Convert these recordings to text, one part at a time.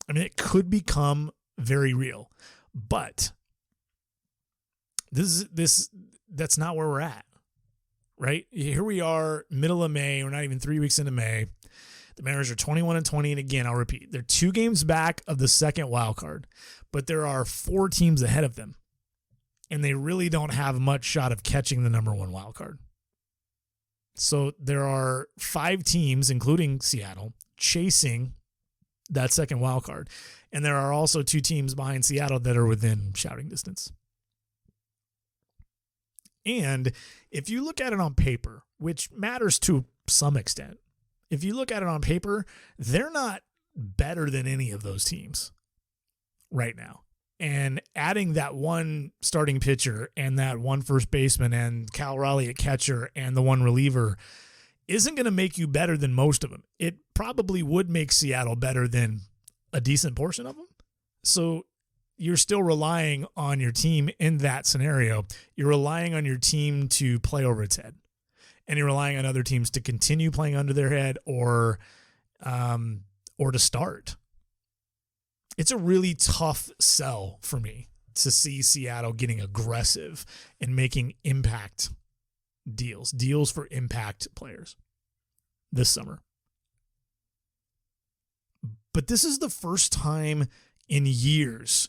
I mean, it could become very real, but that's not where we're at, right? Here we are, middle of May. We're not even 3 weeks into May. The Mariners are 21-20, and again, I'll repeat, they're 2 games back of the second wild card, but there are 4 teams ahead of them, and they really don't have much shot of catching the number 1 wild card. So there are 5 teams, including Seattle, chasing that second wild card, and there are also 2 teams behind Seattle that are within shouting distance. And if you look at it on paper, which matters to some extent, if you look at it on paper, they're not better than any of those teams right now. And adding that 1 starting pitcher and that 1 first baseman and Cal Raleigh at catcher and the 1 reliever isn't going to make you better than most of them. It probably would make Seattle better than a decent portion of them. So you're still relying on your team in that scenario. You're relying on your team to play over its head. And you're relying on other teams to continue playing under their head or to start. It's a really tough sell for me to see Seattle getting aggressive and making impact deals for impact players this summer. But this is the first time in years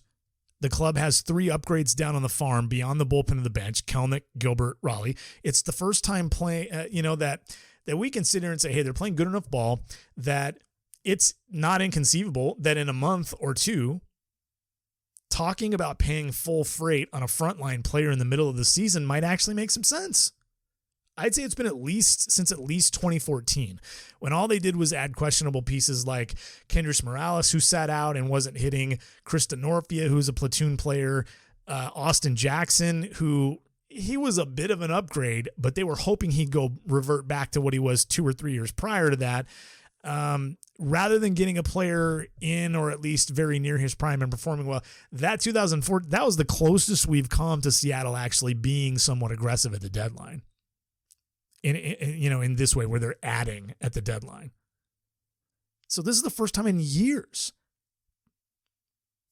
the club has 3 upgrades down on the farm beyond the bullpen of the bench, Kelnick, Gilbert, Raleigh. It's the first time that we can sit here and say, hey, they're playing good enough ball that it's not inconceivable that in a month or 2, talking about paying full freight on a frontline player in the middle of the season might actually make some sense. I'd say it's been since at least 2014, when all they did was add questionable pieces like Kendrys Morales, who sat out and wasn't hitting, Krista Norfia, who's a platoon player, Austin Jackson, who he was a bit of an upgrade, but they were hoping he'd revert back to what he was 2 or 3 years prior to that. Rather than getting a player in or at least very near his prime and performing well, that 2004, that was the closest we've come to Seattle actually being somewhat aggressive at the deadline. In this way where they're adding at the deadline. So this is the first time in years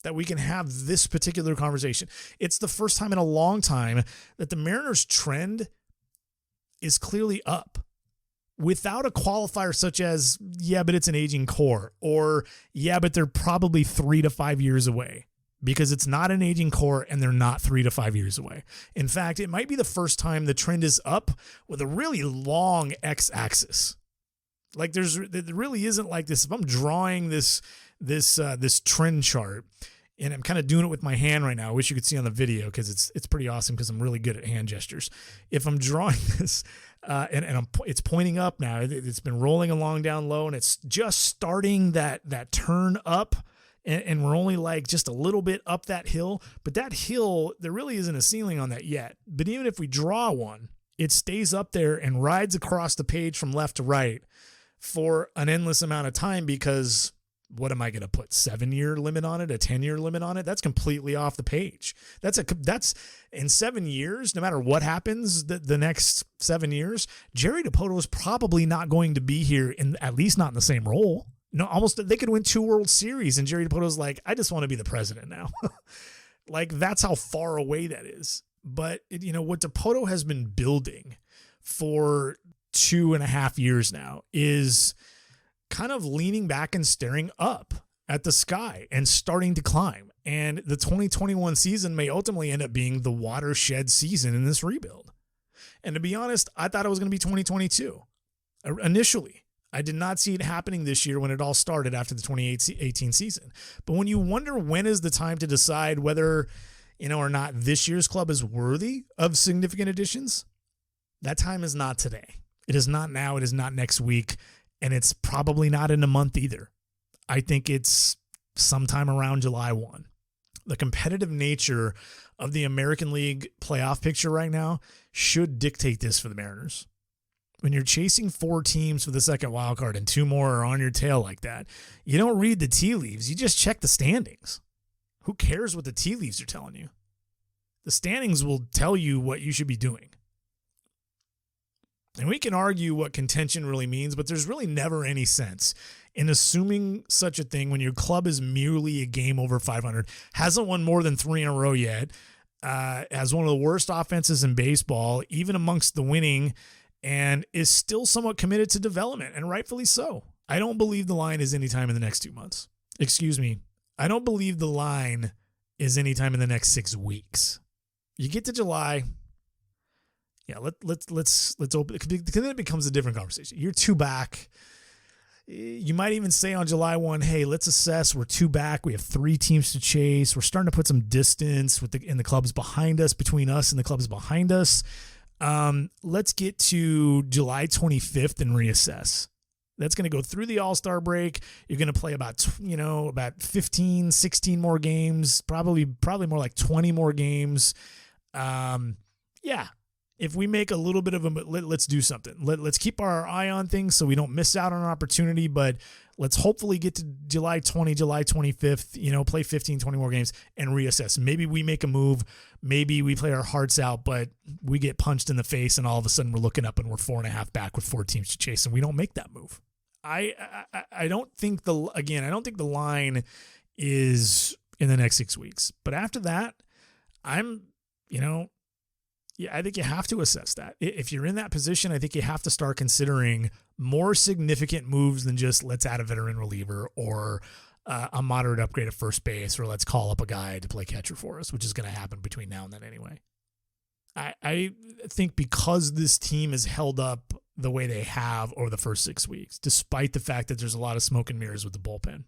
that we can have this particular conversation. It's the first time in a long time that the Mariners trend is clearly up without a qualifier such as, yeah, but it's an aging core, or yeah, but they're probably 3 to 5 years away. Because it's not an aging core and they're not 3 to 5 years away. In fact, it might be the first time the trend is up with a really long x-axis. Like there really isn't like this. If I'm drawing this trend chart, and I'm kind of doing it with my hand right now. I wish you could see on the video because it's pretty awesome because I'm really good at hand gestures. If I'm drawing this it's pointing up now, it's been rolling along down low and it's just starting that turn up. And we're only like just a little bit up that hill, but that hill, there really isn't a ceiling on that yet. But even if we draw one, it stays up there and rides across the page from left to right for an endless amount of time because what am I going to put? 7-year limit on it, a 10-year limit on it? That's completely off the page. That's in 7 years, no matter what happens the next 7 years, Jerry Dipoto is probably not going to be here at least not in the same role. No, almost they could win 2 World Series and Jerry Dipoto's like, I just want to be the president now. Like that's how far away that is. But what Dipoto has been building for 2.5 years now is kind of leaning back and staring up at the sky and starting to climb. And the 2021 season may ultimately end up being the watershed season in this rebuild. And to be honest, I thought it was going to be 2022 initially. I did not see it happening this year when it all started after the 2018 season. But when you wonder when is the time to decide whether, or not this year's club is worthy of significant additions, that time is not today. It is not now. It is not next week. And it's probably not in a month either. I think it's sometime around July 1. The competitive nature of the American League playoff picture right now should dictate this for the Mariners. When you're chasing 4 teams for the second wild card and 2 more are on your tail like that, you don't read the tea leaves. You just check the standings. Who cares what the tea leaves are telling you? The standings will tell you what you should be doing. And we can argue what contention really means, but there's really never any sense And assuming such a thing when your club is merely a game over 500, hasn't won more than 3 in a row yet, has one of the worst offenses in baseball, even amongst the winning, and is still somewhat committed to development, and rightfully so. I don't believe the line is anytime in the next 2 months. Excuse me. I don't believe the line is anytime in the next 6 weeks. You get to July. Yeah, let's open, because then it becomes a different conversation. You're 2 back. You might even say on July 1, hey, let's assess. We're 2 back. We have 3 teams to chase. We're starting to put some distance in the clubs behind us, between us and the clubs behind us. Let's get to July 25th and reassess. That's going to go through the All-Star break. You're going to play about 15, 16 more games, probably more like 20 more games. Yeah. If we make a little bit of let's do something. Let's keep our eye on things so we don't miss out on an opportunity, but let's hopefully get to July 20, July 25th, play 15, 20 more games and reassess. Maybe we make a move. Maybe we play our hearts out, but we get punched in the face and all of a sudden we're looking up and we're 4.5 back with 4 teams to chase and we don't make that move. I don't think the line is in the next 6 weeks, but after that, I think you have to assess that. If you're in that position, I think you have to start considering more significant moves than just let's add a veteran reliever or a moderate upgrade at first base, or let's call up a guy to play catcher for us, which is going to happen between now and then anyway. I think because this team is held up the way they have over the first 6 weeks, despite the fact that there's a lot of smoke and mirrors with the bullpen,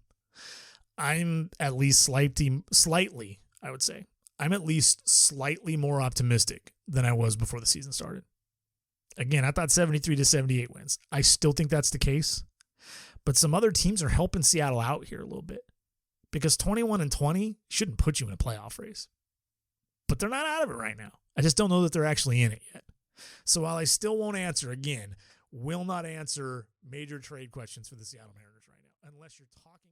I'm at least slightly, I would say, I'm at least slightly more optimistic than I was before the season started. Again, I thought 73 to 78 wins. I still think that's the case, but some other teams are helping Seattle out here a little bit because 21-20 shouldn't put you in a playoff race, but they're not out of it right now. I just don't know that they're actually in it yet. So while I still won't answer, again, will not answer major trade questions for the Seattle Mariners right now, unless you're talking